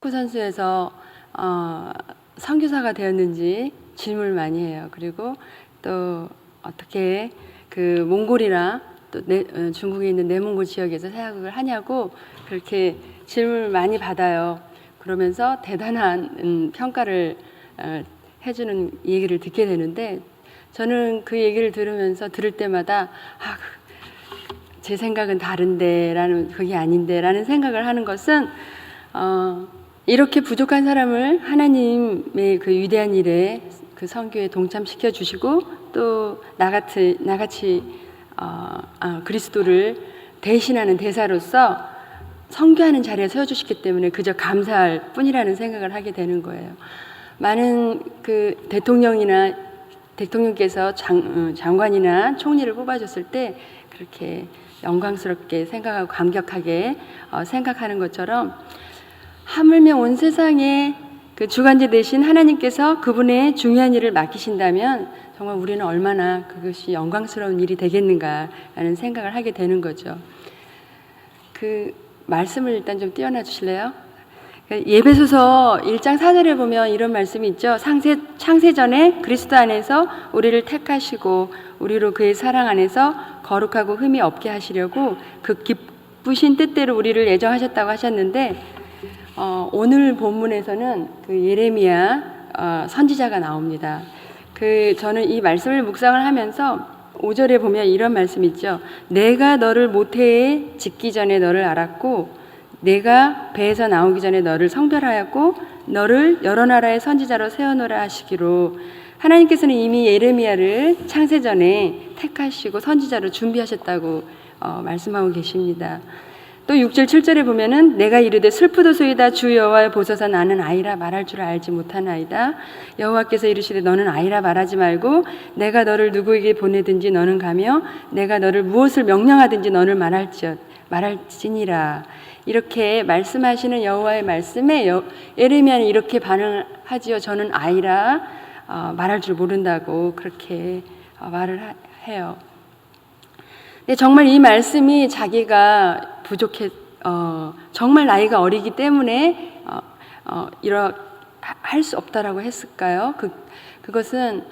축구 선수에서 선교사가 되었는지 질문을 많이 해요. 그리고 또 어떻게 그 몽골이나 또 중국에 있는 내몽골 지역에서 사역을 하냐고 그렇게 질문을 많이 받아요. 그러면서 대단한 평가를 해주는 얘기를 듣게 되는데, 저는 그 얘기를 들을 때마다 제 생각은 다른데 그게 아닌데 라는 생각을 하는 것은 이렇게 부족한 사람을 하나님의 그 위대한 일에 그 선교에 동참시켜 주시고 또 나같이 그리스도를 대신하는 대사로서 선교하는 자리에 세워주시기 때문에 그저 감사할 뿐이라는 생각을 하게 되는 거예요. 많은 그 대통령께서 장관이나 총리를 뽑아줬을 때 그렇게 영광스럽게 생각하고 감격하게 생각하는 것처럼, 하물며 온 세상에 그 주관자 되신 하나님께서 그분의 중요한 일을 맡기신다면 정말 우리는 얼마나 그것이 영광스러운 일이 되겠는가라는 생각을 하게 되는 거죠. 그 말씀을 일단 좀 띄워놔 주실래요? 예배소서 1장 4절에 보면 이런 말씀이 있죠. 창세전에 그리스도 안에서 우리를 택하시고 우리로 그의 사랑 안에서 거룩하고 흠이 없게 하시려고 그 기쁘신 뜻대로 우리를 예정하셨다고 하셨는데, 오늘 본문에서는 그 예레미야 선지자가 나옵니다. 저는 이 말씀을 묵상을 하면서 5절에 보면 이런 말씀이 있죠. 내가 너를 모태에 짓기 전에 너를 알았고 내가 배에서 나오기 전에 너를 성별하였고 너를 여러 나라의 선지자로 세워놓으라 하시기로, 하나님께서는 이미 예레미야를 창세전에 택하시고 선지자로 준비하셨다고 말씀하고 계십니다. 또 6절 7절에 보면은 내가 이르되 슬프도소이다 주 여호와의 보소서 나는 아이라 말할 줄 알지 못하나이다. 여호와께서 이르시되 너는 아이라 말하지 말고 내가 너를 누구에게 보내든지 너는 가며 내가 너를 무엇을 명령하든지 너는 말할지니라. 이렇게 말씀하시는 여호와의 말씀에 예레미야는 이렇게 반응하지요. 저는 아이라 말할 줄 모른다고 그렇게 말을 해요. 근데 정말 이 말씀이 자기가 정말 나이가 어리기 때문에 할 수 없다라고 했을까요? 그것은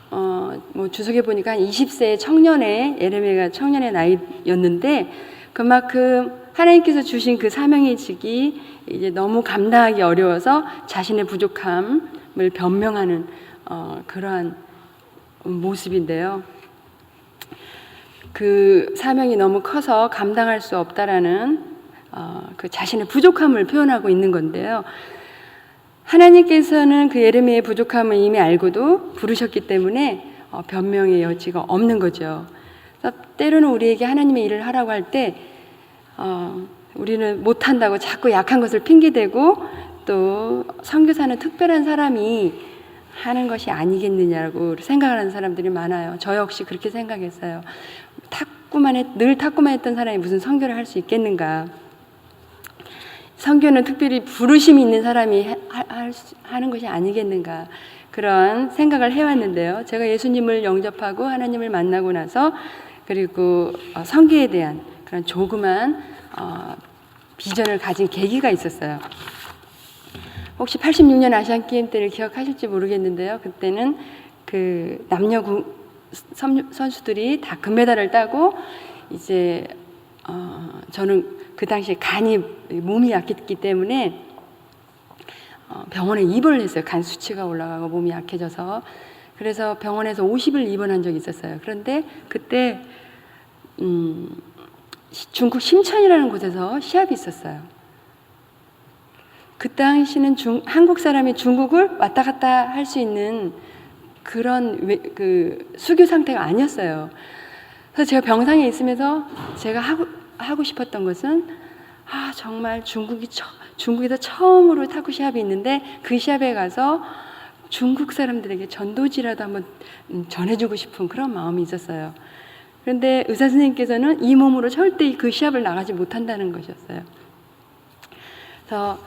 뭐 주석에 보니까 한 20세 청년의 예레미야가 청년의 나이였는데, 그만큼 하나님께서 주신 그 사명의 직이 이제 너무 감당하기 어려워서 자신의 부족함을 변명하는 그러한 모습인데요. 그 사명이 너무 커서 감당할 수 없다라는 그 자신의 부족함을 표현하고 있는 건데요. 하나님께서는 그 예레미야의 부족함을 이미 알고도 부르셨기 때문에 변명의 여지가 없는 거죠. 때로는 우리에게 하나님의 일을 하라고 할 때 우리는 못한다고 자꾸 약한 것을 핑계대고, 또 선교사는 특별한 사람이 하는 것이 아니겠느냐고 생각하는 사람들이 많아요. 저 역시 그렇게 생각했어요. 늘 탁구만 했던 사람이 무슨 선교를 할 수 있겠는가. 선교는 특별히 부르심이 있는 사람이 하는 것이 아니겠는가, 그런 생각을 해왔는데요. 제가 예수님을 영접하고 하나님을 만나고 나서, 그리고 선교에 대한 그런 조그만 비전을 가진 계기가 있었어요. 혹시 86년 아시안게임 때를 기억하실지 모르겠는데요. 그때는 그 남녀 선수들이 다 금메달을 따고, 이제 저는 그 당시에 몸이 약했기 때문에 병원에 입원을 했어요. 간 수치가 올라가고 몸이 약해져서. 그래서 병원에서 50일 입원한 적이 있었어요. 그런데 그때 중국 심천이라는 곳에서 시합이 있었어요. 그 당시는 한국 사람이 중국을 왔다 갔다 할 수 있는 그런 수교 상태가 아니었어요. 그래서 제가 병상에 있으면서 제가 하고 싶었던 것은 정말 중국에서 처음으로 탁구 시합이 있는데 그 시합에 가서 중국 사람들에게 전도지라도 한번 전해주고 싶은 그런 마음이 있었어요. 그런데 의사 선생님께서는 이 몸으로 절대 그 시합을 나가지 못한다는 것이었어요. 그래서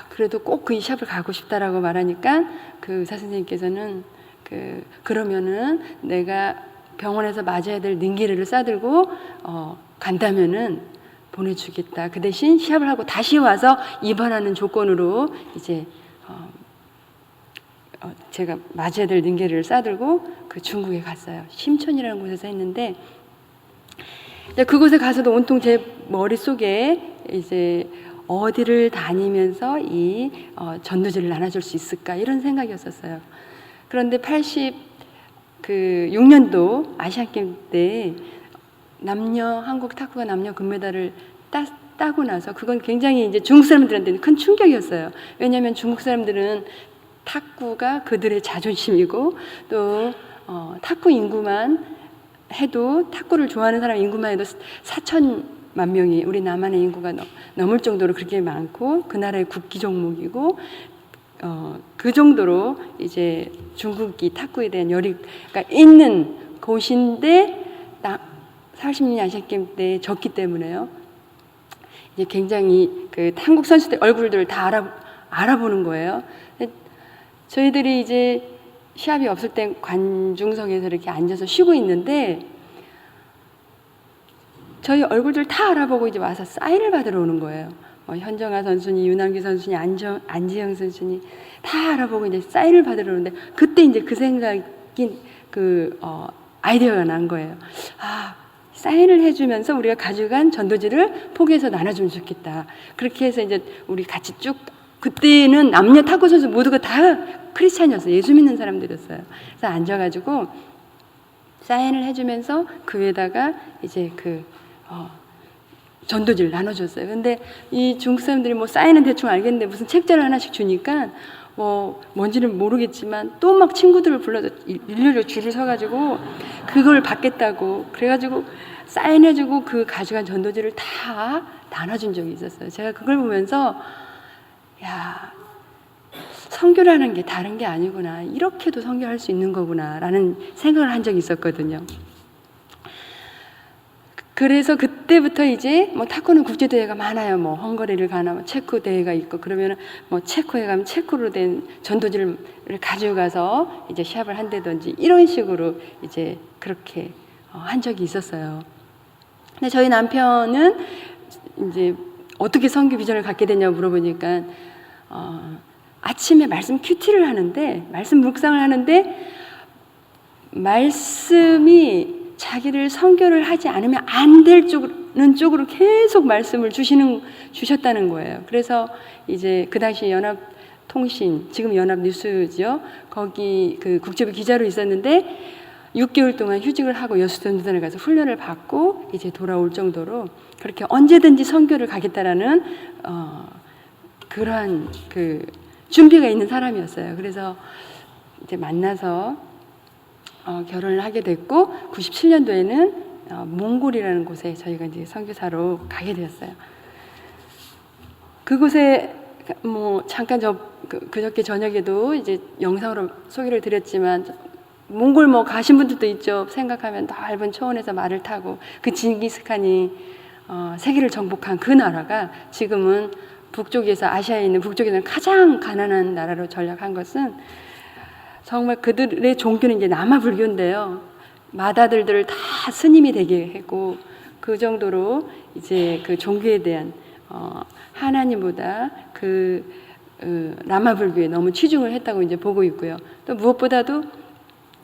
그래도 꼭 그 시합을 가고 싶다라고 말하니까 그 의사 선생님께서는 그러면은 내가 병원에서 맞아야 될 능기를 싸들고 간다면은 보내주겠다. 그 대신 시합을 하고 다시 와서 입원하는 조건으로 이제 제가 맞아야 될 능계를 싸들고 그 중국에 갔어요. 심천이라는 곳에서 했는데 그곳에 가서도 온통 제 머릿속에 이제 어디를 다니면서 이 전도지를 나눠줄 수 있을까 이런 생각이었었어요. 그런데 86년도 아시안게임 때 한국 탁구가 남녀 금메달을 따고 나서 그건 굉장히 이제 중국 사람들한테는 큰 충격이었어요. 왜냐하면 중국 사람들은 탁구가 그들의 자존심이고 또 탁구 인구만 해도 탁구를 좋아하는 사람 인구만 해도 4천만 명이 우리 남한의 인구가 넘을 정도로 그렇게 많고 그 나라의 국기 종목이고 그 정도로 이제 중국이 탁구에 대한 열의가 있는 곳인데 40년 아시안게임 때 졌기 때문에요. 이제 굉장히 그 한국 선수들 얼굴들을 다 알아보는 거예요. 저희들이 이제 시합이 없을 땐 관중석에서 이렇게 앉아서 쉬고 있는데 저희 얼굴들 다 알아보고 이제 와서 사인을 받으러 오는 거예요. 현정아 선수니 유남기 선수니 안지영 선수니 다 알아보고 이제 사인을 받으러 오는데 그때 이제 그 생각이 아이디어가 난 거예요. 사인을 해주면서 우리가 가져간 전도지를 포기해서 나눠주면 좋겠다. 그렇게 해서 이제 우리 같이 쭉 그때는 남녀 탁구 선수 모두가 다 크리스찬이었어요. 예수 믿는 사람들이었어요. 그래서 앉아가지고 사인을 해주면서 그 위에다가 이제 전도지를 나눠줬어요. 근데 이 중국 사람들이 사인은 대충 알겠는데 무슨 책자를 하나씩 주니까 뭔지는 모르겠지만 또 막 친구들을 불러서 일렬로 줄을 서가지고 그걸 받겠다고 그래가지고 사인해주고 그 가져간 전도지를 다 나눠준 적이 있었어요. 제가 그걸 보면서 야, 선교라는 게 다른 게 아니구나. 이렇게도 선교할 수 있는 거구나 라는 생각을 한 적이 있었거든요. 그래서 그때부터 이제 탁구는 국제대회가 많아요. 헝가리를 가나 체코 대회가 있고 그러면 체코에 가면 체코로 된 전도지를 가져가서 이제 시합을 한다든지 이런 식으로 이제 그렇게 한 적이 있었어요. 근데 저희 남편은 이제 어떻게 선교 비전을 갖게 됐냐고 물어보니까 아침에 말씀 큐티를 하는데 말씀 묵상을 하는데 말씀이 자기를 선교를 하지 않으면 안 될 쪽으로 계속 말씀을 주셨다는 거예요. 그래서 이제 그 당시 연합통신, 지금 연합뉴스죠. 거기 그 국제부 기자로 있었는데 6개월 동안 휴직을 하고 여수전도단에 가서 훈련을 받고 이제 돌아올 정도로 그렇게 언제든지 선교를 가겠다라는 그러한 그 준비가 있는 사람이었어요. 그래서 이제 만나서 결혼을 하게 됐고 97년도에는 몽골이라는 곳에 저희가 이제 선교사로 가게 되었어요. 그곳에 잠깐 그저께 저녁에도 이제 영상으로 소개를 드렸지만 몽골 가신 분들도 있죠. 생각하면 넓은 초원에서 말을 타고 그 징기스칸이 세계를 정복한 그 나라가 지금은 북쪽에서 아시아에 있는 북쪽에서는 가장 가난한 나라로 전락한 것은 정말 그들의 종교는 이제 남아 불교인데요. 맏아들들을 다 스님이 되게 했고 그 정도로 이제 그 종교에 대한 하나님보다 남아 불교에 너무 치중을 했다고 이제 보고 있고요. 또 무엇보다도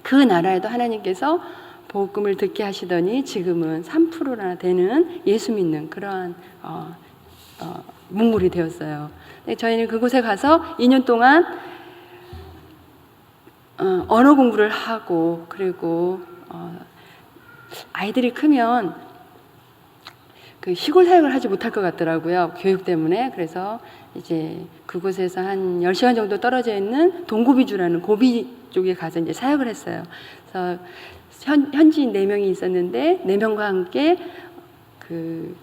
그 나라에도 하나님께서 복음을 듣게 하시더니 지금은 3%나 되는 예수 믿는 그러한 몽골이 되었어요. 저희는 그곳에 가서 2년 동안 언어 공부를 하고 그리고 아이들이 크면 그 시골 사역을 하지 못할 것 같더라고요. 교육 때문에. 그래서 이제 그곳에서 한 10시간 정도 떨어져 있는 동고비주라는 고비 쪽에 가서 이제 사역을 했어요. 그래서 현지인 4명이 있었는데 4명과 함께 그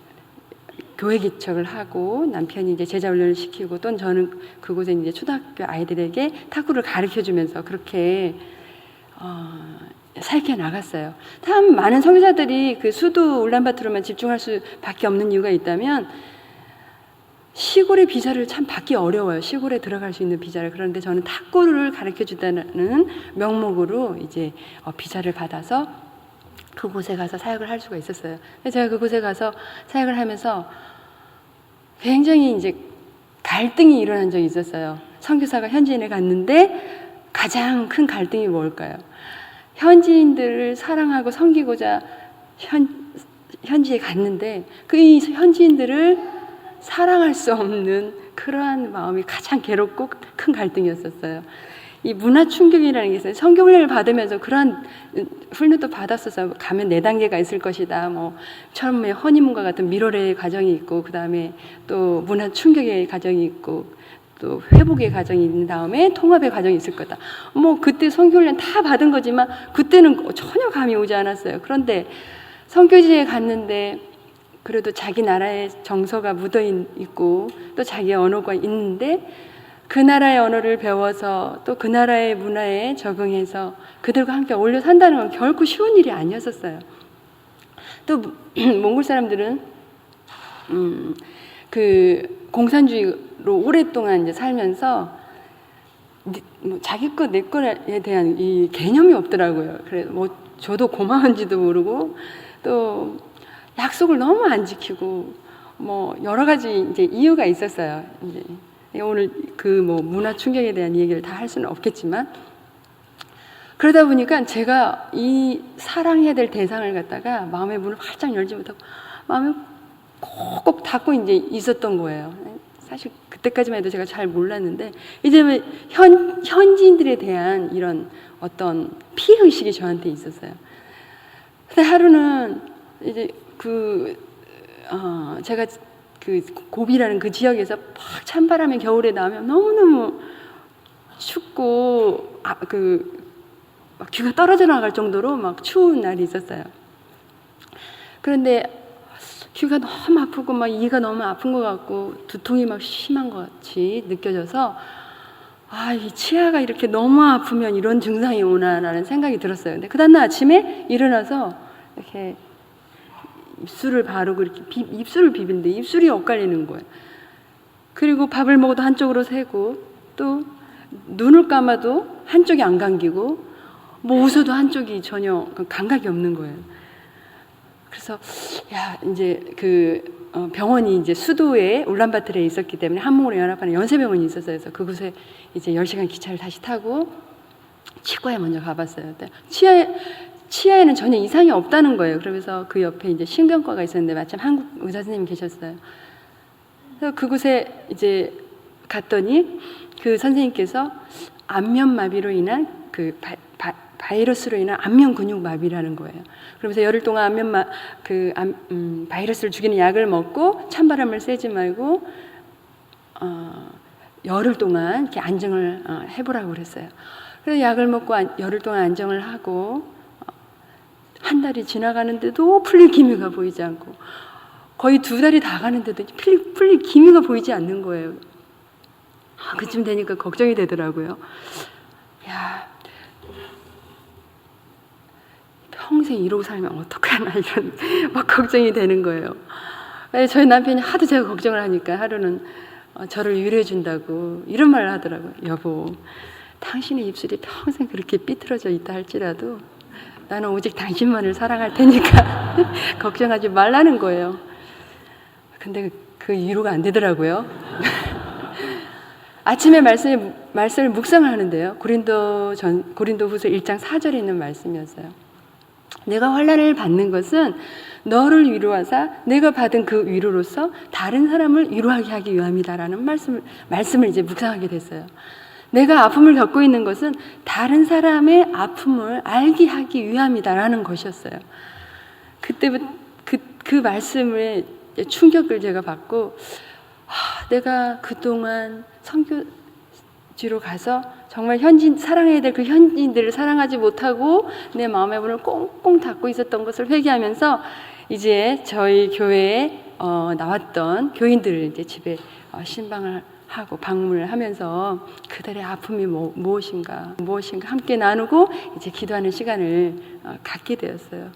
교회 개척을 하고 남편이 이제 제자 훈련을 시키고 또 저는 그곳에 이제 초등학교 아이들에게 탁구를 가르쳐 주면서 그렇게 사역해 나갔어요. 참 많은 선교사들이 그 수도 울란바토르만 집중할 수밖에 없는 이유가 있다면 시골의 비자를 참 받기 어려워요. 시골에 들어갈 수 있는 비자를. 그런데 저는 탁구를 가르쳐 준다는 명목으로 이제 비자를 받아서 그곳에 가서 사역을 할 수가 있었어요. 제가 그곳에 가서 사역을 하면서 굉장히 이제 갈등이 일어난 적이 있었어요. 선교사가 현지인에 갔는데 가장 큰 갈등이 뭘까요? 현지인들을 사랑하고 섬기고자 현지에 갔는데 그 현지인들을 사랑할 수 없는 그러한 마음이 가장 괴롭고 큰 갈등이었었어요. 이 문화 충격이라는 게 있어요. 선교 훈련을 받으면서 그러한 훈련도 받았었어요. 가면 4단계가 있을 것이다. 뭐 처음에 허니문과 같은 미로레의 과정이 있고, 그 다음에 또 문화 충격의 과정이 있고, 또 회복의 과정이 있는 다음에 통합의 과정이 있을 거다. 뭐 그때 선교 훈련 다 받은 거지만 그때는 전혀 감이 오지 않았어요. 그런데 선교지에 갔는데 그래도 자기 나라의 정서가 묻어 있고 또 자기의 언어가 있는데 그 나라의 언어를 배워서 또 그 나라의 문화에 적응해서 그들과 함께 어울려 산다는 건 결코 쉬운 일이 아니었었어요. 또 몽골 사람들은 그 공산주의로 오랫동안 이제 살면서 뭐 자기 것 내 것에 대한 이 개념이 없더라고요. 그래서 뭐 저도 고마운지도 모르고 또 약속을 너무 안 지키고 뭐 여러 가지 이제 이유가 있었어요. 이제 오늘 그 뭐 문화 충격에 대한 얘기를 다 할 수는 없겠지만 그러다 보니까 제가 이 사랑해야 될 대상을 갖다가 마음의 문을 활짝 열지 못하고 마음을 콕콕 닫고 이제 있었던 거예요. 사실 그때까지만 해도 제가 잘 몰랐는데 이제 현지인들에 대한 이런 어떤 피해 의식이 저한테 있었어요. 근데 하루는 이제 제가 그 고비라는 그 지역에서 막 찬바람에 겨울에 나오면 너무너무 춥고 막 귀가 떨어져 나갈 정도로 막 추운 날이 있었어요. 그런데 귀가 너무 아프고 막 이가 너무 아픈 것 같고 두통이 막 심한 것 같이 느껴져서 이 치아가 이렇게 너무 아프면 이런 증상이 오나라는 생각이 들었어요. 근데 그 다음날 아침에 일어나서 이렇게 입술을 바르고 이렇게 입술을 비비는데 입술이 엇갈리는 거예요. 그리고 밥을 먹어도 한쪽으로 새고 또 눈을 감아도 한쪽이 안 감기고 뭐 웃어도 한쪽이 전혀 감각이 없는 거예요. 그래서 이제 병원이 이제 수도에 울란바토르에 있었기 때문에 한몽으로 연합하는 연세병원이 있었어요. 그래서 그곳에 이제 10시간 기차를 다시 타고 치과에 먼저 가봤어요. 치아에는 전혀 이상이 없다는 거예요. 그러면서 그 옆에 이제 신경과가 있었는데 마침 한국 의사 선생님이 계셨어요. 그래서 그곳에 이제 갔더니 그 선생님께서 안면마비로 인한 바이러스로 인한 안면 근육 마비라는 거예요. 그러면서 열흘 동안 바이러스를 죽이는 약을 먹고 찬바람을 쐬지 말고 열흘 동안 이렇게 안정을 해보라고 그랬어요. 그래서 약을 먹고 열흘 동안 안정을 하고 한 달이 지나가는데도 풀릴 기미가 보이지 않고 거의 2달이 다 가는데도 풀릴 기미가 보이지 않는 거예요. 그쯤 되니까 걱정이 되더라고요. 평생 이러고 살면 어떡하나 이런 막 걱정이 되는 거예요. 저희 남편이 하도 제가 걱정을 하니까 하루는 저를 위로해 준다고 이런 말을 하더라고요. 여보, 당신의 입술이 평생 그렇게 삐뚤어져 있다 할지라도 나는 오직 당신만을 사랑할 테니까 걱정하지 말라는 거예요. 근데 그 위로가 안 되더라고요. 아침에 말씀을 묵상을 하는데요. 고린도후서 1장 4절에 있는 말씀이었어요. 내가 환난을 받는 것은 너를 위로하사 내가 받은 그 위로로서 다른 사람을 위로하게 하기 위함이다라는 말씀을 이제 묵상하게 됐어요. 내가 아픔을 겪고 있는 것은 다른 사람의 아픔을 알게 하기 위함이다라는 것이었어요. 그때부터 그 말씀에 충격을 제가 받고 내가 그동안 선교지로 가서 정말 사랑해야 될 그 현지인들을 사랑하지 못하고 내 마음의 문을 꽁꽁 닫고 있었던 것을 회개하면서 이제 저희 교회에 나왔던 교인들을 이제 집에 신방을 하고 방문을 하면서 그들의 아픔이 무엇인가 함께 나누고 이제 기도하는 시간을 갖게 되었어요.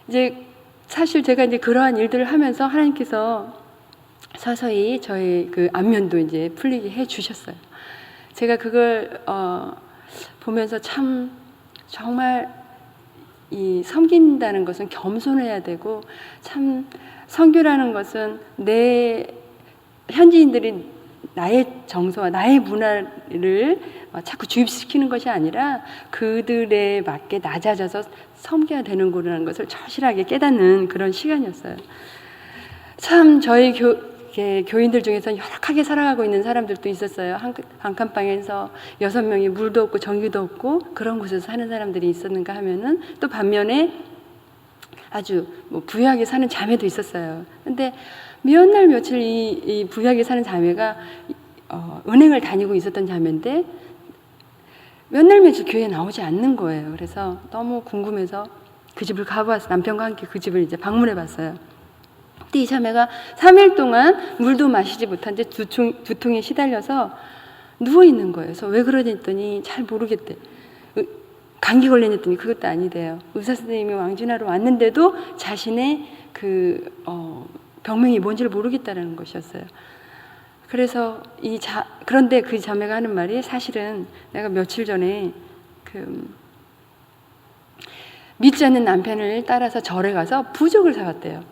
이제 사실 제가 이제 그러한 일들을 하면서 하나님께서 서서히 저의 그 안면도 이제 풀리게 해 주셨어요. 제가 그걸 보면서 참 정말 이 섬긴다는 것은 겸손해야 되고, 참 선교라는 것은 내 현지인들이 나의 정서와 나의 문화를 자꾸 주입시키는 것이 아니라 그들에 맞게 낮아져서 섬겨야 되는 거라는 것을 절실하게 깨닫는 그런 시간이었어요. 참 저희 교인들 중에서 열악하게 살아가고 있는 사람들도 있었어요. 한 칸방에서 6명이 물도 없고 전기도 없고 그런 곳에서 사는 사람들이 있었는가 하면은, 또 반면에 아주 부유하게 사는 자매도 있었어요. 근데 몇 날 며칠 이 부유하게 사는 자매가 은행을 다니고 있었던 자매인데 몇 날 며칠 교회에 나오지 않는 거예요. 그래서 너무 궁금해서 그 집을 가보았어요. 남편과 함께 그 집을 이제 방문해 봤어요. 근데 이 자매가 3일 동안 물도 마시지 못한 채 두통에 시달려서 누워 있는 거예요. 그래서 왜 그러지 했더니 잘 모르겠대. 감기 걸렸더니 그것도 아니대요. 의사 선생님이 왕진하러 왔는데도 자신의 병명이 뭔지를 모르겠다는 것이었어요. 그래서 그런데 그 자매가 하는 말이, 사실은 내가 며칠 전에 믿지 않는 남편을 따라서 절에 가서 부적을 사왔대요.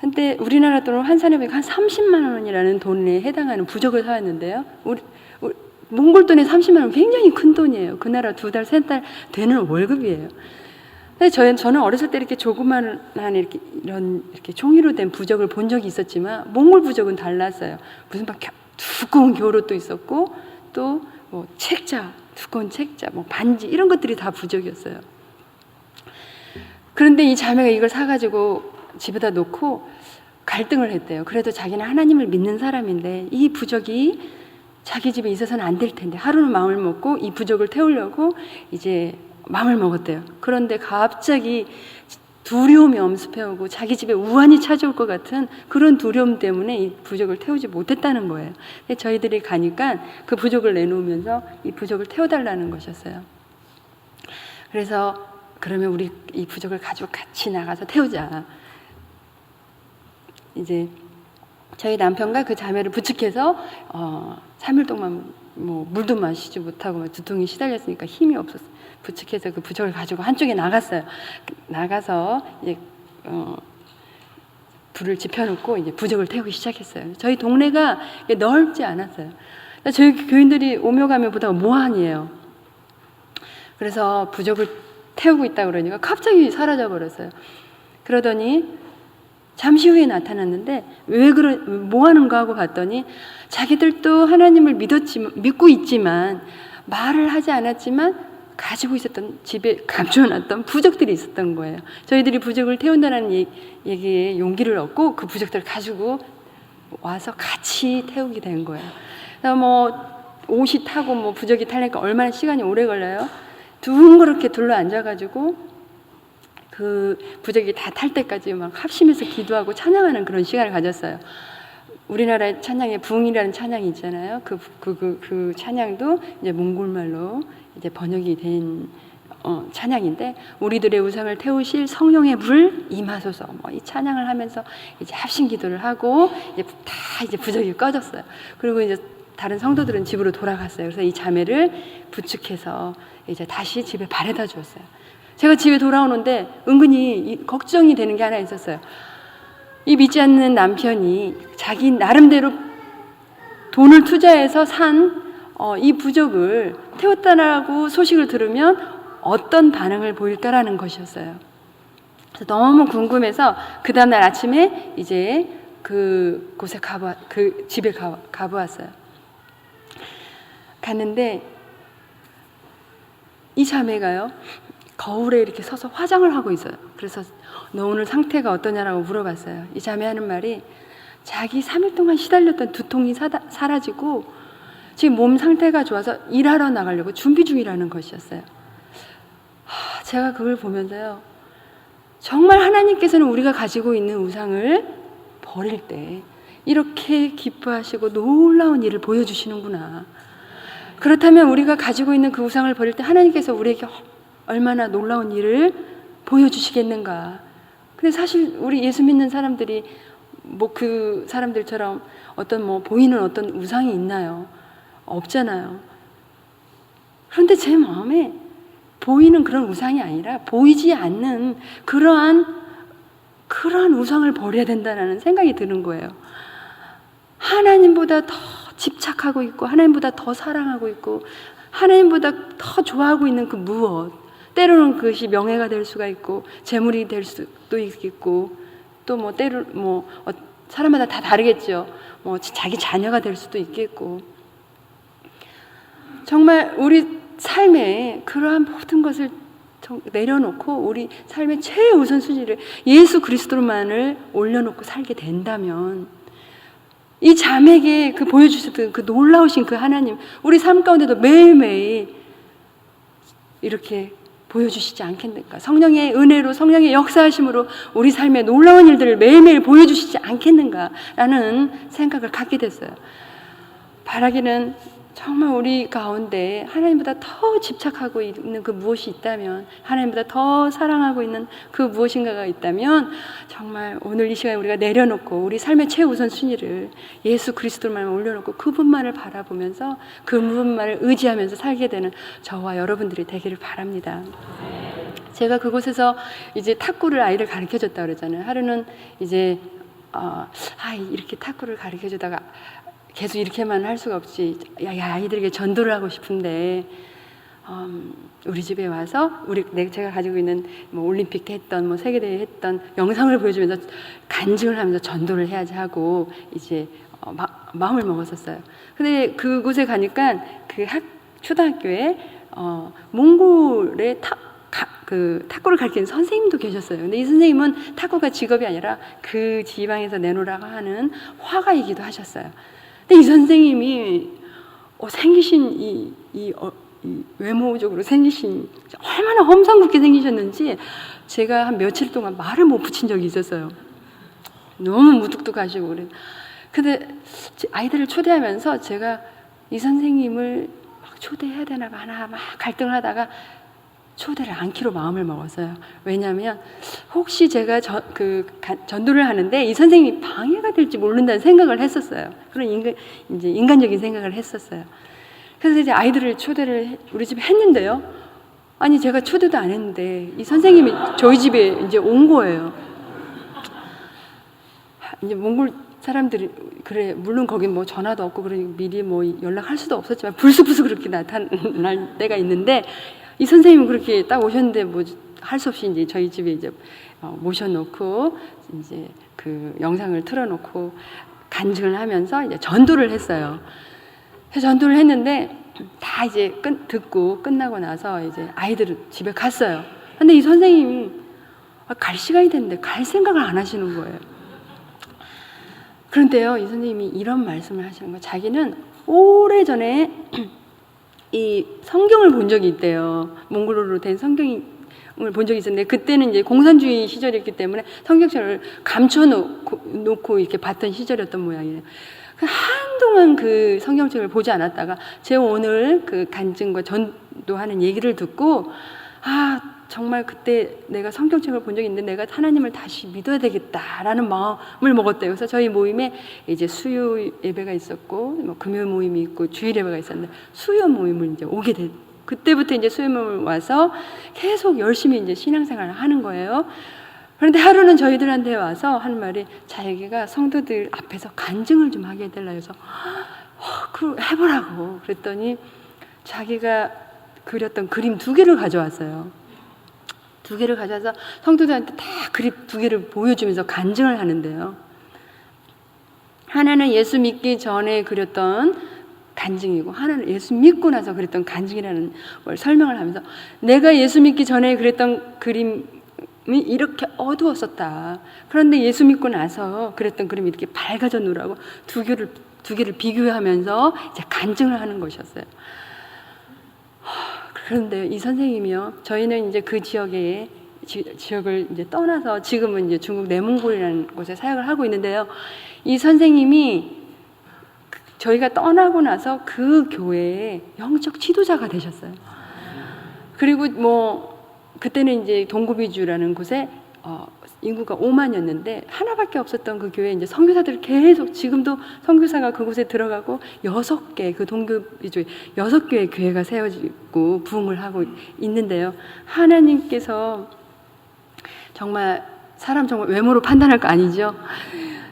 근데 우리나라 돈으로 환산해 보니까 한 30만 원이라는 돈에 해당하는 부적을 사왔는데요. 몽골 돈에 30만 원 굉장히 큰 돈이에요. 그 나라 2달, 3달 되는 월급이에요. 근데 저는 어렸을 때 이렇게 조그만한 이렇게 종이로 된 부적을 본 적이 있었지만 몽골 부적은 달랐어요. 무슨 막 두꺼운 겨울옷도 있었고, 또 책자, 두꺼운 책자, 반지 이런 것들이 다 부적이었어요. 그런데 이 자매가 이걸 사가지고 집에다 놓고 갈등을 했대요. 그래도 자기는 하나님을 믿는 사람인데 이 부적이 자기 집에 있어서는 안 될 텐데, 하루는 마음을 먹고 이 부적을 태우려고 이제 마음을 먹었대요. 그런데 갑자기 두려움이 엄습해오고 자기 집에 우환이 찾아올 것 같은 그런 두려움 때문에 이 부적을 태우지 못했다는 거예요. 근데 저희들이 가니까 그 부적을 내놓으면서 이 부적을 태워달라는 것이었어요. 그래서 그러면 우리 이 부적을 가지고 같이 나가서 태우자. 이제 저희 남편과 그 자매를 부축해서 3일 동안 물도 마시지 못하고 두통이 시달렸으니까 힘이 없었어요. 부축해서 그 부적을 가지고 한쪽에 나갔어요. 나가서 이제 불을 지펴놓고 이제 부적을 태우기 시작했어요. 저희 동네가 넓지 않았어요. 저희 교인들이 오며 가며 보다가 무한이에요. 그래서 부적을 태우고 있다 그러니까 갑자기 사라져 버렸어요. 그러더니 잠시 후에 나타났는데 뭐 하는가 하고 봤더니 자기들도 하나님을 믿고 있지만 말을 하지 않았지만 가지고 있었던, 집에 감춰놨던 부적들이 있었던 거예요. 저희들이 부적을 태운다는 얘기에 용기를 얻고 그 부적들을 가지고 와서 같이 태우게 된 거예요. 옷이 타고 부적이 타려니까 얼마나 시간이 오래 걸려요? 둥그렇게 둘러 앉아가지고 그 부적이 다 탈 때까지 막 합심해서 기도하고 찬양하는 그런 시간을 가졌어요. 우리나라의 찬양에 부흥이라는 찬양이 있잖아요. 그 찬양도 이제 몽골말로 이제 번역이 된 찬양인데, 우리들의 우상을 태우실 성령의 불 임하소서, 이 찬양을 하면서 이제 합심 기도를 하고 이제 부적이 꺼졌어요. 그리고 이제 다른 성도들은 집으로 돌아갔어요. 그래서 이 자매를 부축해서 이제 다시 집에 바래다 주었어요. 제가 집에 돌아오는데 은근히 걱정이 되는 게 하나 있었어요. 이 믿지 않는 남편이 자기 나름대로 돈을 투자해서 산 이 부적을 태웠다라고 소식을 들으면 어떤 반응을 보일까라는 것이었어요. 그래서 너무 궁금해서 그 다음날 아침에 이제 그 집에 가보았어요. 갔는데 이 자매가요, 거울에 이렇게 서서 화장을 하고 있어요. 그래서 너 오늘 상태가 어떠냐라고 물어봤어요. 이 자매 하는 말이 자기 3일 동안 시달렸던 두통이 사라지고 지금 몸 상태가 좋아서 일하러 나가려고 준비 중이라는 것이었어요. 제가 그걸 보면서요, 정말 하나님께서는 우리가 가지고 있는 우상을 버릴 때 이렇게 기뻐하시고 놀라운 일을 보여주시는구나. 그렇다면 우리가 가지고 있는 그 우상을 버릴 때 하나님께서 우리에게 얼마나 놀라운 일을 보여주시겠는가. 근데 사실 우리 예수 믿는 사람들이 그 사람들처럼 보이는 어떤 우상이 있나요? 없잖아요. 그런데 제 마음에 보이는 그런 우상이 아니라 보이지 않는 그러한 우상을 버려야 된다는 생각이 드는 거예요. 하나님보다 더 집착하고 있고 하나님보다 더 사랑하고 있고 하나님보다 더 좋아하고 있는 그 무엇, 때로는 그것이 명예가 될 수가 있고 재물이 될 수도 있겠고 또 뭐 때로 사람마다 다 다르겠죠. 자기 자녀가 될 수도 있겠고 정말 우리 삶에 그러한 모든 것을 내려놓고 우리 삶의 최우선순위를 예수 그리스도만을 올려놓고 살게 된다면 이 자매에게 보여주셨던 그 놀라우신 그 하나님 우리 삶 가운데도 매일매일 이렇게 보여주시지 않겠는가. 성령의 은혜로 성령의 역사하심으로 우리 삶의 놀라운 일들을 매일매일 보여주시지 않겠는가라는 생각을 갖게 됐어요. 바라기는 정말 우리 가운데 하나님보다 더 집착하고 있는 그 무엇이 있다면 하나님보다 더 사랑하고 있는 그 무엇인가가 있다면 정말 오늘 이 시간에 우리가 내려놓고 우리 삶의 최우선 순위를 예수 그리스도만 올려놓고 그분만을 바라보면서 그분만을 의지하면서 살게 되는 저와 여러분들이 되기를 바랍니다. 제가 그곳에서 이제 탁구를 아이를 가르쳐줬다 그러잖아요. 하루는 이제 이렇게 탁구를 가르쳐주다가 계속 이렇게만 할 수가 없지. 아이들에게 전도를 하고 싶은데 우리 집에 와서 제가 가지고 있는 올림픽 때 했던 세계대회 했던 영상을 보여주면서 간증을 하면서 전도를 해야지 하고 이제 마음을 먹었었어요. 근데 그곳에 가니까 초등학교에 몽골의 탁구를 가르치는 선생님도 계셨어요. 근데 이 선생님은 탁구가 직업이 아니라 그 지방에서 내놓으라고 하는 화가이기도 하셨어요. 근데 이 선생님이 생기신 이 외모적으로 생기신 얼마나 험상궂게 생기셨는지 제가 한 며칠 동안 말을 못 붙인 적이 있었어요. 너무 무뚝뚝하시고 그래. 근데 아이들을 초대하면서 제가 이 선생님을 초대해야 되나 마나 막 갈등을 하다가 초대를 않기로 마음을 먹었어요. 왜냐하면 혹시 제가 전도를 하는데 이 선생님이 방해가 될지 모른다는 생각을 했었어요. 그런 인간적인 생각을 했었어요. 그래서 이제 아이들을 초대를 우리 집에 했는데요. 아니 제가 초대도 안 했는데 이 선생님이 저희 집에 이제 온 거예요. 이제 몽골 사람들이 그래 물론 거기 전화도 없고 그러니 미리 연락할 수도 없었지만 불쑥불쑥 그렇게 나타날 때가 있는데. 이 선생님은 그렇게 딱 오셨는데 할 수 없이 이제 저희 집에 이제 모셔놓고 이제 그 영상을 틀어놓고 간증을 하면서 이제 전도를 했어요. 그래서 전도를 했는데 다 이제 듣고 끝나고 나서 이제 아이들은 집에 갔어요. 근데 이 선생님이 갈 시간이 됐는데 갈 생각을 안 하시는 거예요. 그런데요, 이 선생님이 이런 말씀을 하시는 거예요. 자기는 오래전에 이 성경을 본 적이 있대요. 몽골어로 된 성경을 본 적이 있었는데 그때는 이제 공산주의 시절이었기 때문에 성경책을 감춰놓고 이렇게 봤던 시절이었던 모양이에요. 한동안 그 성경책을 보지 않았다가 제가 오늘 그 간증과 전도하는 얘기를 듣고 정말 그때 내가 성경책을 본 적이 있는데 내가 하나님을 다시 믿어야 되겠다라는 마음을 먹었대요. 그래서 저희 모임에 이제 수요 예배가 있었고 금요 모임이 있고 주일 예배가 있었는데 수요 모임을 이제 오게 됐. 그때부터 이제 수요 모임을 와서 계속 열심히 이제 신앙생활을 하는 거예요. 그런데 하루는 저희들한테 와서 하는 말이 자기가 성도들 앞에서 간증을 좀 하게 해달라 해서 그걸 해보라고 그랬더니 자기가 그렸던 그림 2개를 가져왔어요. 2개를 가져와서 성도들한테 다 그림 2개를 보여주면서 간증을 하는데요. 하나는 예수 믿기 전에 그렸던 간증이고 하나는 예수 믿고 나서 그랬던 간증이라는 걸 설명을 하면서 내가 예수 믿기 전에 그랬던 그림이 이렇게 어두웠었다. 그런데 예수 믿고 나서 그랬던 그림이 이렇게 밝아졌노라고 2개를 비교하면서 이제 간증을 하는 것이었어요. 그런데 이 선생님이요, 저희는 이제 그 지역을 이제 떠나서 지금은 이제 중국 내몽골이라는 곳에 사역을 하고 있는데요. 이 선생님이 저희가 떠나고 나서 그 교회의 영적 지도자가 되셨어요. 그리고 그때는 이제 동구비주라는 곳에 인구가 5만이었는데 하나밖에 없었던 그 교회에 이제 선교사들이 계속, 지금도 선교사가 그곳에 들어가고 6개, 그 동교이죠, 6개의 교회가 세워지고 부흥을 하고 있는데요. 하나님께서 정말 사람 정말 외모로 판단할 거 아니죠.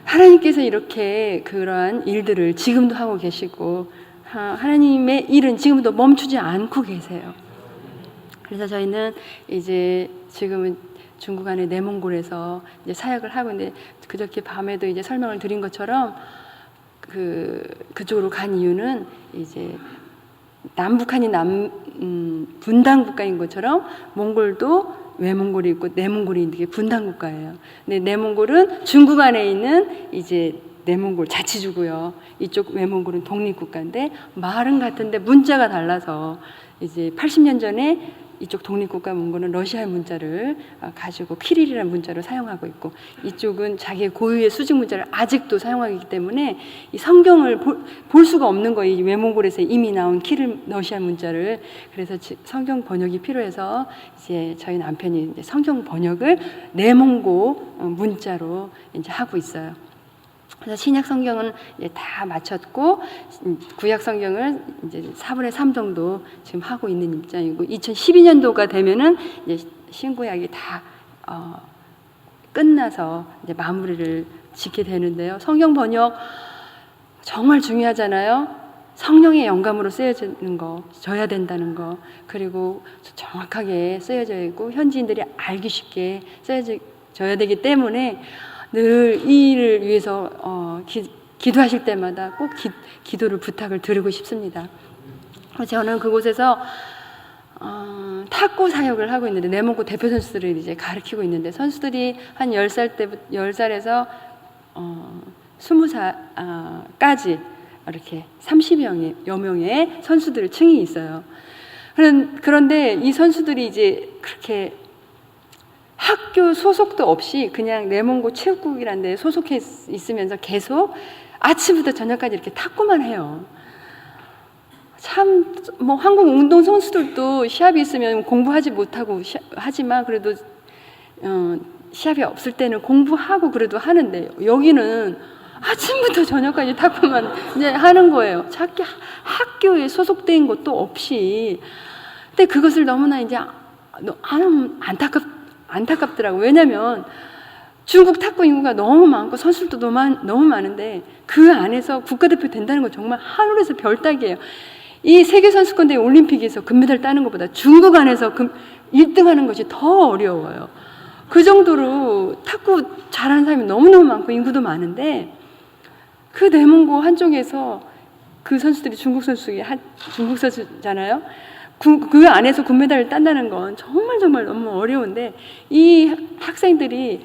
하나님께서 이렇게 그러한 일들을 지금도 하고 계시고, 하나님의 일은 지금도 멈추지 않고 계세요. 그래서 저희는 이제 지금은 중국 안의 내몽골에서 이제 사역을 하고 있는데, 그저께 밤에도 이제 설명을 드린 것처럼 그쪽으로 간 이유는 이제 남북한이 분단 국가인 것처럼 몽골도 외몽골이 있고 내몽골이 있는 게 분단 국가예요. 근데 내몽골은 중국 안에 있는 이제 내몽골 자치주고요. 이쪽 외몽골은 독립국가인데 말은 같은데 문자가 달라서 이제 80년 전에 이쪽 독립국가 몽골은 러시아의 문자를 가지고 키릴이라는 문자를 사용하고 있고, 이쪽은 자기의 고유의 수직 문자를 아직도 사용하기 때문에 이 성경을 볼 수가 없는 거예요. 이 외몽골에서 이미 나온 키릴 러시아 문자를. 그래서 성경 번역이 필요해서 이제 저희 남편이 이제 성경 번역을 내몽고 문자로 이제 하고 있어요. 그래서 신약 성경은 이제 다 마쳤고, 구약 성경을 이제 4분의 3 정도 지금 하고 있는 입장이고, 2012년도가 되면은 이제 신구약이 다 끝나서 이제 마무리를 짓게 되는데요. 성경 번역 정말 중요하잖아요. 성령의 영감으로 쓰여지는 거, 져야 된다는 거, 그리고 정확하게 쓰여져 있고 현지인들이 알기 쉽게 쓰여져야 되기 때문에 늘 이 일을 위해서 기도하실 때마다 꼭 기도를 부탁을 드리고 싶습니다. 저는 그곳에서 탁구 사역을 하고 있는데, 내몽고 대표 선수들을 이제 가르치고 있는데, 선수들이 한 10살에서 20살까지 이렇게 30여 명의 선수들 층이 있어요. 그런데 이 선수들이 이제 그렇게 학교 소속도 없이 그냥 내몽고 체육국이라는 데 소속해 있으면서 계속 아침부터 저녁까지 이렇게 탁구만 해요. 참, 뭐 한국 운동 선수들도 시합이 있으면 공부하지 못하고 하지만 그래도 시합이 없을 때는 공부하고 그래도 하는데, 여기는 아침부터 저녁까지 탁구만 이제 하는 거예요. 자기 학교에 소속된 것도 없이. 근데 그것을 너무나 이제 안타깝더라고요. 왜냐면 중국 탁구 인구가 너무 많고 선수들도 너무 많은데 그 안에서 국가대표 된다는 건 정말 하늘에서 별 따기예요. 이 세계선수권대회 올림픽에서 금메달 따는 것보다 중국 안에서 1등 하는 것이 더 어려워요. 그 정도로 탁구 잘하는 사람이 너무너무 많고 인구도 많은데, 그 내몽고 한쪽에서 그 선수들이 중국 선수잖아요. 그 안에서 금메달을 딴다는 건 정말 너무 어려운데, 이 학생들이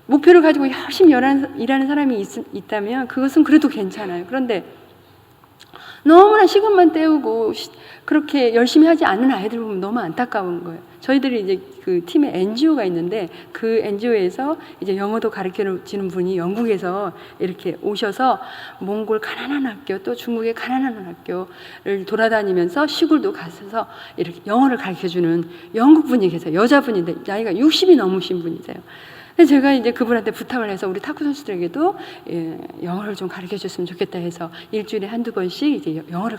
목표를 가지고 열심히 일하는 사람이 있다면 그것은 그래도 괜찮아요. 그런데 너무나 시간만 때우고 그렇게 열심히 하지 않는 아이들 보면 너무 안타까운 거예요. 저희들이 이제 그 팀에 NGO가 있는데, 그 NGO에서 이제 영어도 가르쳐주는 분이 영국에서 이렇게 오셔서 몽골 가난한 학교, 또 중국의 가난한 학교를 돌아다니면서 시골도 가서 이렇게 영어를 가르쳐주는 영국 분이 계세요. 여자분인데 나이가 60이 넘으신 분이세요. 그래서 제가 이제 그분한테 부탁을 해서 우리 탁구 선수들에게도 영어를 좀 가르쳐 줬으면 좋겠다 해서 일주일에 한두 번씩 이제 영어를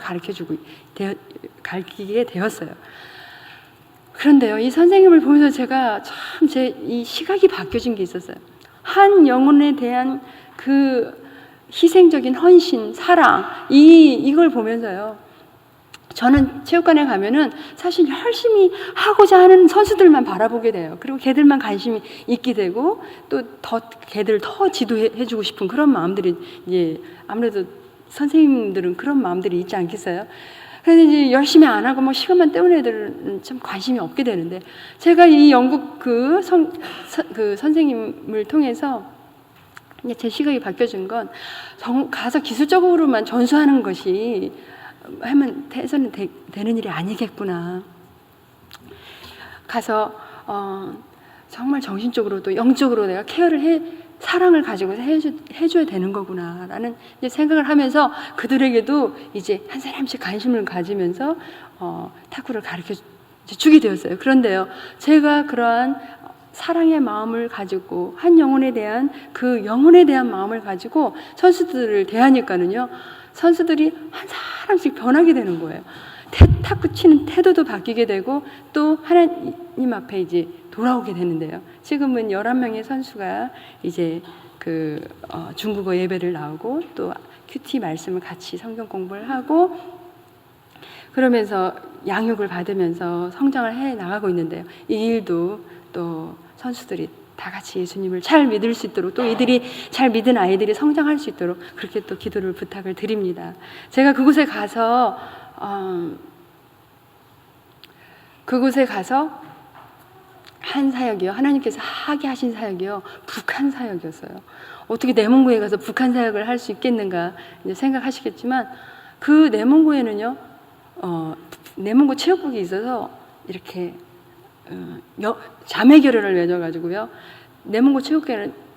가르치게 되었어요. 그런데요, 이 선생님을 보면서 제가 참 이 시각이 바뀌어진 게 있었어요. 한 영혼에 대한 그 희생적인 헌신, 사랑, 이걸 보면서요, 저는 체육관에 가면은 사실 열심히 하고자 하는 선수들만 바라보게 돼요. 그리고 걔들만 관심이 있게 되고, 또 걔들 더 지도해주고 싶은 그런 마음들이, 이제 아무래도 선생님들은 그런 마음들이 있지 않겠어요? 그래서 이제 열심히 안 하고 뭐 시간만 때우는 애들은 참 관심이 없게 되는데, 제가 이 영국 그 선생님을 통해서 이제 제 시각이 바뀌어진 건, 가서 기술적으로만 전수하는 것이 해서는 되는 일이 아니겠구나. 가서 정말 정신적으로도 영적으로 내가 사랑을 가지고 해줘야 되는 거구나라는 이제 생각을 하면서 그들에게도 이제 한 사람씩 관심을 가지면서 탁구를 가르쳐 주게 되었어요. 그런데요, 제가 그러한 사랑의 마음을 가지고 한 영혼에 대한 그 영혼에 대한 마음을 가지고 선수들을 대하니까는요, 선수들이 한 사람씩 변하게 되는 거예요. 탁구 치는 태도도 바뀌게 되고 또 하나님 앞에 이제 돌아오게 되는데요. 지금은 11명의 선수가 이제 중국어 예배를 나오고 또 큐티 말씀을 같이 성경 공부를 하고 그러면서 양육을 받으면서 성장을 해 나가고 있는데요. 이 일도 또 선수들이 다 같이 예수님을 잘 믿을 수 있도록 또 이들이 잘 믿은 아이들이 성장할 수 있도록 그렇게 또 기도를 부탁을 드립니다. 제가 그곳에 가서 한 사역이요. 하나님께서 하게 하신 사역이요. 북한 사역이었어요. 어떻게 내몽고에 가서 북한 사역을 할 수 있겠는가 이제 생각하시겠지만 그 내몽고에는요, 내몽고 체육국이 있어서 이렇게 자매 결연을 맺어가지고요. 내몽고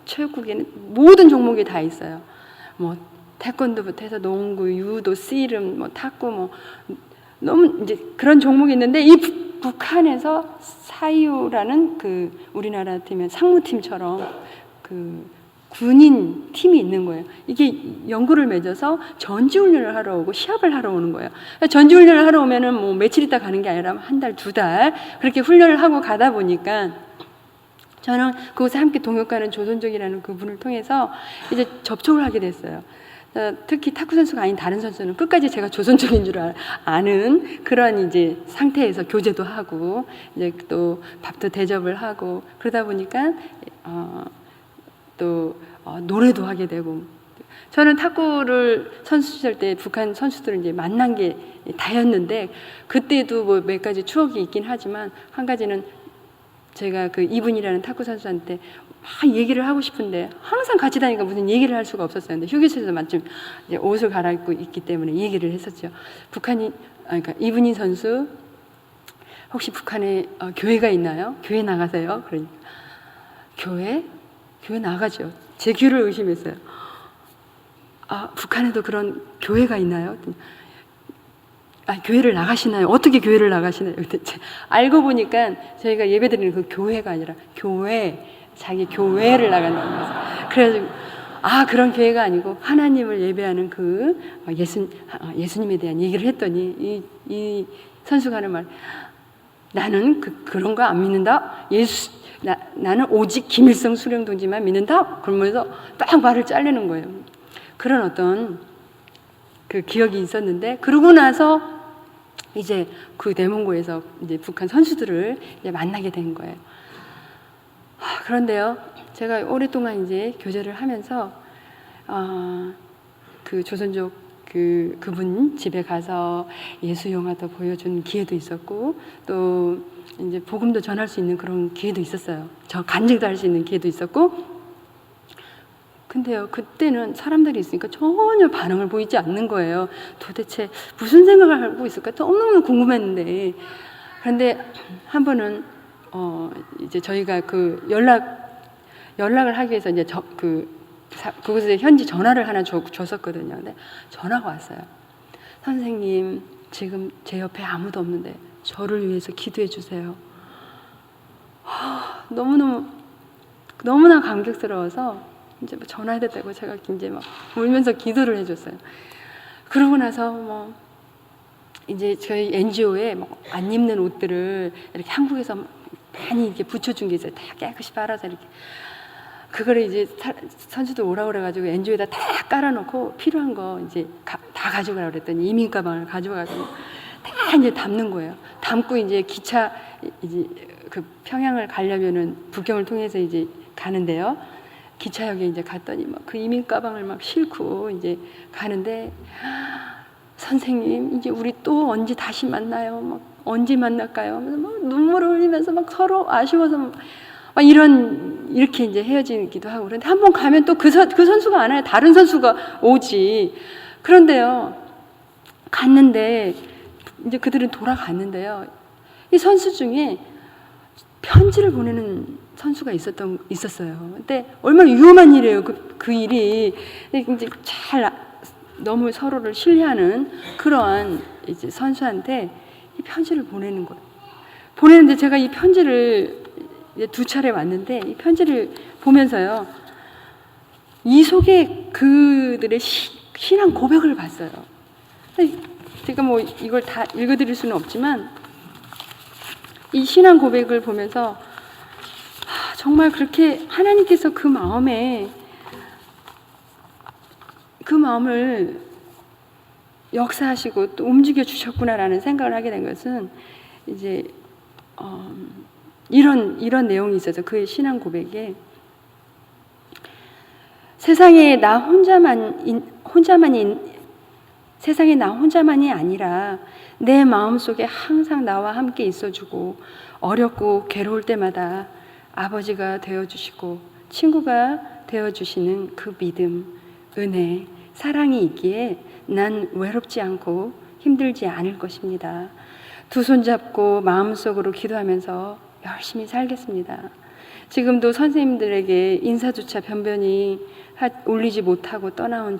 체육국에는 모든 종목이 다 있어요. 뭐 태권도부터 해서 농구, 유도, 씨름, 뭐 탁구, 뭐 너무 이제 그런 종목이 있는데 이 북한에서 사이오라는 우리나라 팀의 상무팀처럼 군인 팀이 있는 거예요. 이게 연구를 맺어서 전지훈련을 하러 오고 시합을 하러 오는 거예요. 전지훈련을 하러 오면은 뭐 며칠 있다 가는 게 아니라 한 달, 2달 그렇게 훈련을 하고 가다 보니까 저는 그곳에 함께 동역하는 조선족이라는 그분을 통해서 이제 접촉을 하게 됐어요. 특히 탁구 선수가 아닌 다른 선수는 끝까지 제가 조선족인 줄 아는 그런 이제 상태에서 교제도 하고 이제 또 밥도 대접을 하고 그러다 보니까 노래도 하게 되고 저는 탁구를 선수 시절 때 북한 선수들을 이제 만난 게 다였는데 그때도 뭐 몇 가지 추억이 있긴 하지만 한 가지는 제가 이분이라는 탁구 선수한테 막 얘기를 하고 싶은데 항상 같이 다니니까 무슨 얘기를 할 수가 없었어요. 근데 휴게실에서 마침 이제 옷을 갈아입고 있기 때문에 얘기를 했었죠. 그러니까 이분인 선수 혹시 북한에 교회가 있나요? 교회 나가세요? 그러니까 교회 나가죠. 제 귀를 의심했어요. 북한에도 그런 교회가 있나요? 교회를 나가시나요? 어떻게 교회를 나가시나요? 알고 보니까 저희가 예배드리는 그 교회가 아니라 자기 교회를 나간다는 거죠. 그래가지고 그런 교회가 아니고 하나님을 예배하는 예수님에 대한 얘기를 했더니 이 선수가 하는 말, 나는 그런 거 안 믿는다. 나는 오직 김일성 수령 동지만 믿는다. 그러면서 딱 말을 자르는 거예요. 그런 어떤 기억이 있었는데 그러고 나서 이제 내몽고에서 이제 북한 선수들을 이제 만나게 된 거예요. 그런데요, 제가 오랫동안 이제 교제를 하면서 조선족 그분 집에 가서 예수 영화도 보여준 기회도 있었고 또 이제 복음도 전할 수 있는 그런 기회도 있었어요. 저 간증도 할 수 있는 기회도 있었고. 근데요, 그때는 사람들이 있으니까 전혀 반응을 보이지 않는 거예요. 도대체 무슨 생각을 하고 있을까? 너무너무 궁금했는데. 그런데 한 번은 이제 저희가 연락을 하기 위해서 이제 그곳에 현지 전화를 하나 줬었거든요. 근데 전화가 왔어요. 선생님, 지금 제 옆에 아무도 없는데 저를 위해서 기도해 주세요. 너무나 감격스러워서 이제 전화해야 되고 제가 이제 막 울면서 기도를 해줬어요. 그러고 나서 이제 저희 NGO에 안 입는 옷들을 이렇게 한국에서 많이 이렇게 붙여준 게 있어요. 다 깨끗이 빨아서 이렇게. 그거를 이제 선수들 오라 그래가지고 NGO에다 다 깔아놓고 필요한 거 이제 다 가져가라 그랬더니 이민 가방을 가져와가지고 다 이제 담는 거예요. 담고 이제 기차 이제 평양을 가려면은 북경을 통해서 이제 가는데요. 기차역에 이제 갔더니 그 이민 가방을 싣고 이제 가는데 선생님, 이제 우리 또 언제 다시 만나요? 언제 만날까요? 눈물을 흘리면서 서로 아쉬워서 이렇게 이제 헤어지기도 하고. 그런데 한 번 가면 또 그 선수가 안 와요. 다른 선수가 오지. 그런데요, 갔는데 이제 그들은 돌아갔는데요. 이 선수 중에 편지를 보내는 선수가 있었어요. 근데 얼마나 위험한 일이에요. 그 일이 이제 너무 서로를 신뢰하는 그러한 이제 선수한테 이 편지를 보내는 거예요. 보내는데 제가 이 편지를 이제 2차례 왔는데 이 편지를 보면서요, 이 속에 그들의 신앙 고백을 봤어요. 제가 뭐 이걸 다 읽어드릴 수는 없지만 이 신앙 고백을 보면서 정말 그렇게 하나님께서 그 마음을 역사하시고 또 움직여 주셨구나라는 생각을 하게 된 것은 이제 이런 내용이 있어서 그의 신앙 고백에 세상에 나 혼자만이 아니라 내 마음속에 항상 나와 함께 있어주고 어렵고 괴로울 때마다 아버지가 되어주시고 친구가 되어주시는 그 믿음, 은혜, 사랑이 있기에 난 외롭지 않고 힘들지 않을 것입니다. 2 손 잡고 마음속으로 기도하면서 열심히 살겠습니다. 지금도 선생님들에게 인사조차 변변히 올리지 못하고 떠나온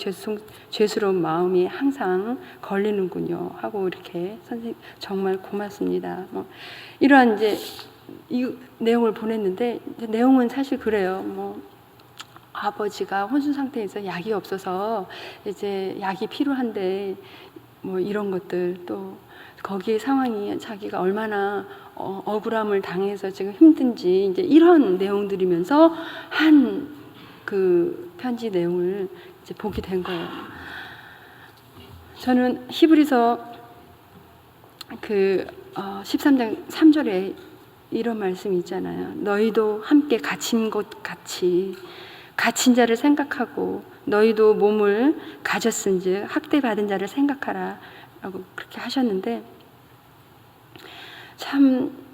죄스러운 마음이 항상 걸리는군요 하고 이렇게 선생님 정말 고맙습니다. 이러한 이제 이 내용을 보냈는데 내용은 사실 그래요. 아버지가 혼수 상태에서 약이 없어서 이제 약이 필요한데 이런 것들, 또 거기에 상황이 자기가 얼마나 억울함을 당해서 지금 힘든지 이제 이런 내용들이면서 한 그 편지 내용을 이제 보게 된 거예요. 저는 히브리서 13장 3절에 이런 말씀이 있잖아요. 너희도 함께 갇힌 것 같이 갇힌 자를 생각하고 너희도 몸을 가졌은즉 학대받은 자를 생각하라 라고 그렇게 하셨는데, 참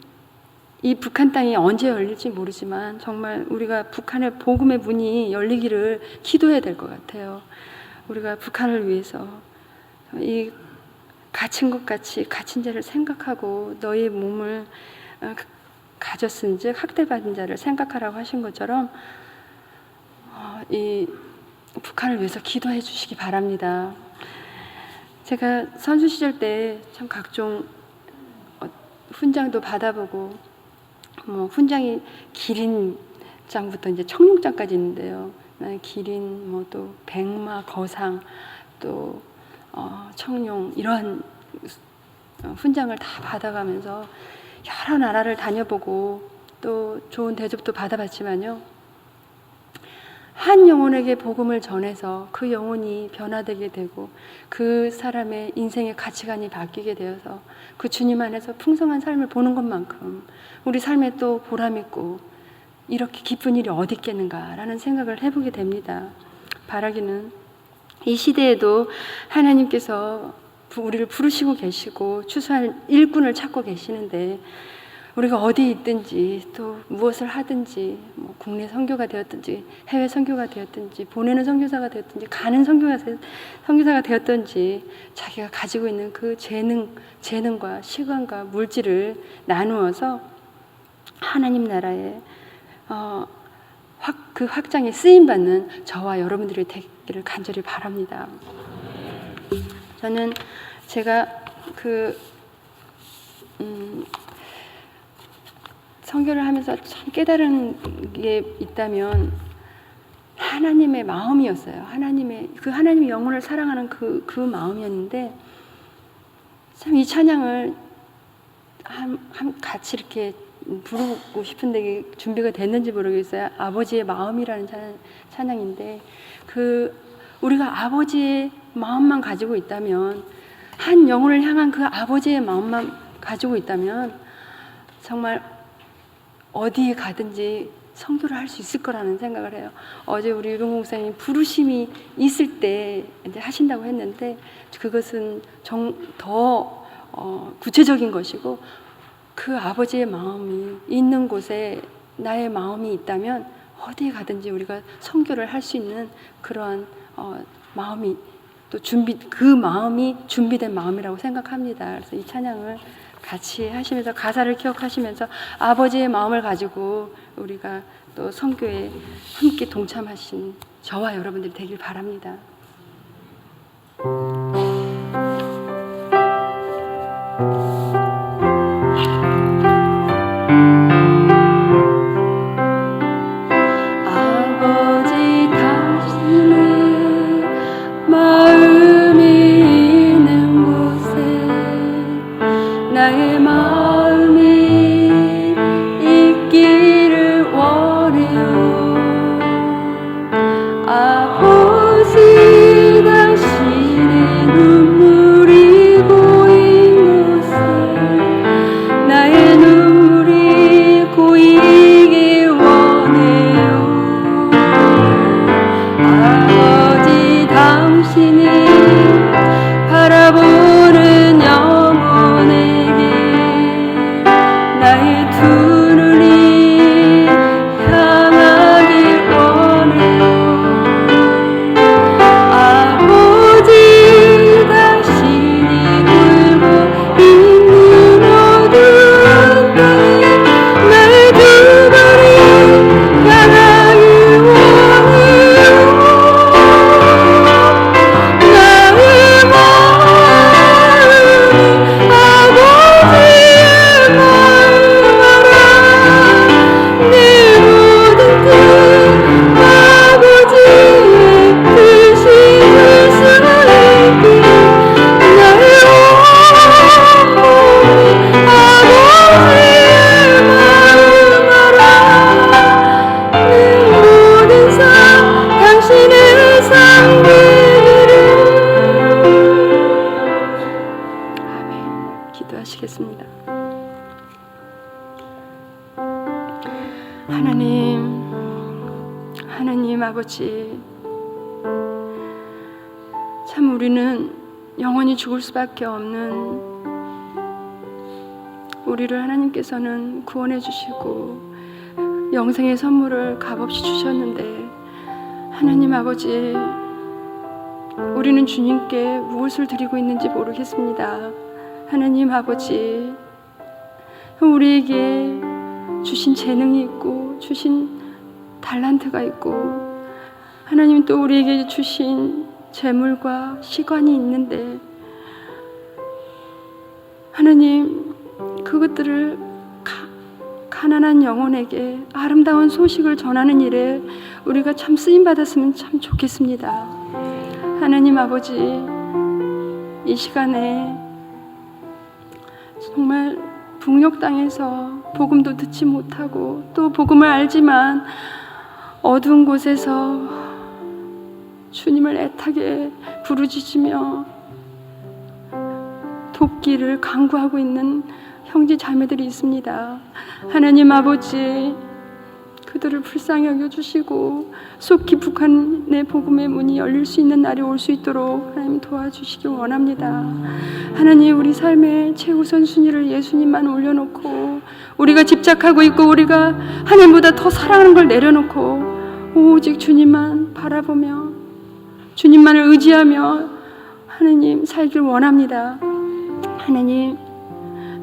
이 북한 땅이 언제 열릴지 모르지만 정말 우리가 북한의 복음의 문이 열리기를 기도해야 될 것 같아요. 우리가 북한을 위해서 이 갇힌 것 같이 갇힌 자를 생각하고 너희 몸을 가졌은즉 학대받은 자를 생각하라고 하신 것처럼 이 북한을 위해서 기도해 주시기 바랍니다. 제가 선수 시절 때 참 각종 훈장도 받아보고 훈장이 기린장부터 이제 청룡장까지 있는데요. 기린, 또 백마, 거상, 또 청룡 이런 훈장을 다 받아가면서 여러 나라를 다녀보고 또 좋은 대접도 받아봤지만요, 한 영혼에게 복음을 전해서 그 영혼이 변화되게 되고 그 사람의 인생의 가치관이 바뀌게 되어서 그 주님 안에서 풍성한 삶을 보는 것만큼 우리 삶에 또 보람있고 이렇게 기쁜 일이 어디 있겠는가라는 생각을 해보게 됩니다. 바라기는 이 시대에도 하나님께서 우리를 부르시고 계시고 추수할 일꾼을 찾고 계시는데, 우리가 어디에 있든지 또 무엇을 하든지 국내 선교가 되었든지 해외 선교가 되었든지 보내는 선교사가 되었든지 가는 선교사가 되었든지 자기가 가지고 있는 그 재능과 시간과 물질을 나누어서 하나님 나라의 그 확장에 쓰임받는 저와 여러분들이 되기를 간절히 바랍니다. 저는 제가 선교를 하면서 참 깨달은 게 있다면 하나님의 마음이었어요. 하나님의 영혼을 사랑하는 그 마음이었는데, 참 이 찬양을 같이 이렇게 부르고 싶은데 준비가 됐는지 모르겠어요. 아버지의 마음이라는 찬양인데, 우리가 아버지의 마음만 가지고 있다면, 한 영혼을 향한 그 아버지의 마음만 가지고 있다면 정말 어디에 가든지 선교를 할 수 있을 거라는 생각을 해요. 어제 우리 유동 목사님 부르심이 있을 때 이제 하신다고 했는데, 그것은 더 구체적인 것이고, 그 아버지의 마음이 있는 곳에 나의 마음이 있다면 어디에 가든지 우리가 선교를 할 수 있는 그러한 마음이 또 그 마음이 준비된 마음이라고 생각합니다. 그래서 이 찬양을 같이 하시면서 가사를 기억하시면서 아버지의 마음을 가지고 우리가 또 선교에 함께 동참하신 저와 여러분들이 되길 바랍니다. 나의 마음이 있기를 원해요. 아버지, 당신의 눈물이 고인 곳에 나의 눈물이 고이길 원해요. 아버지, 당신이 바라보는 영혼에게 나의 두 눈이 향하길 원해요. 아버지, 당신이 울고 있는 어두운 땅에 나의 두 눈이 향하길 원해요. 나의 마음이 아버지의 마음 알아. 내 모든 뜻 아버지의 뜻이 될 수 있게 나의 온몸이 아버지의 마음 알아. 내 모든 삶 당신의 상대를. 아멘. 기도하시겠습니다. 하나님 아버지, 참 우리는 영원히 죽을 수밖에 없는 우리를 하나님께서는 구원해 주시고 영생의 선물을 값없이 주셨는데, 하나님 아버지, 우리는 주님께 무엇을 드리고 있는지 모르겠습니다. 하나님 아버지, 우리에게 주신 재능이 있고 주신 달란트가 있고 하나님 또 우리에게 주신 재물과 시간이 있는데, 하나님 그것들을 가난한 영혼에게 아름다운 소식을 전하는 일에 우리가 참 쓰임받았으면 참 좋겠습니다. 하나님 아버지, 이 시간에 정말 북녘 땅에서 복음도 듣지 못하고 또 복음을 알지만 어두운 곳에서 주님을 애타게 부르짖으며 돕기를 간구하고 있는 형제 자매들이 있습니다. 하나님 아버지, 그들을 불쌍히 여겨주시고 속히 북한의 복음의 문이 열릴 수 있는 날이 올 수 있도록 하나님 도와주시길 원합니다. 하나님, 우리 삶의 최우선 순위를 예수님만 올려놓고 우리가 집착하고 있고 우리가 하나님보다 더 사랑하는 걸 내려놓고 오직 주님만 바라보며 주님만을 의지하며 하나님 살길 원합니다. 하나님,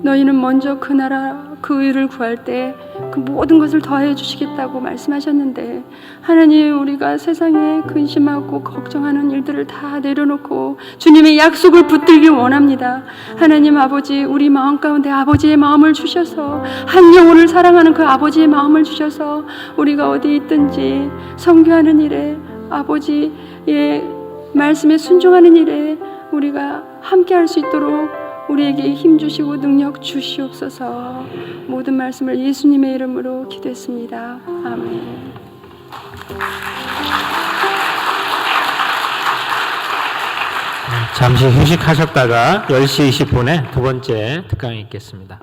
너희는 먼저 그 나라 그 의를 구할 때 그 모든 것을 더해 주시겠다고 말씀하셨는데, 하나님, 우리가 세상에 근심하고 걱정하는 일들을 다 내려놓고 주님의 약속을 붙들길 원합니다. 하나님 아버지, 우리 마음 가운데 아버지의 마음을 주셔서 한 영혼을 사랑하는 그 아버지의 마음을 주셔서 우리가 어디 있든지 선교하는 일에 아버지의 말씀에 순종하는 일에 우리가 함께 할 수 있도록 우리에게 힘 주시고 능력 주시옵소서. 모든 말씀을 예수님의 이름으로 기도했습니다. 아멘. 잠시 휴식하셨다가 10시 20분에 두 번째 특강이 있겠습니다.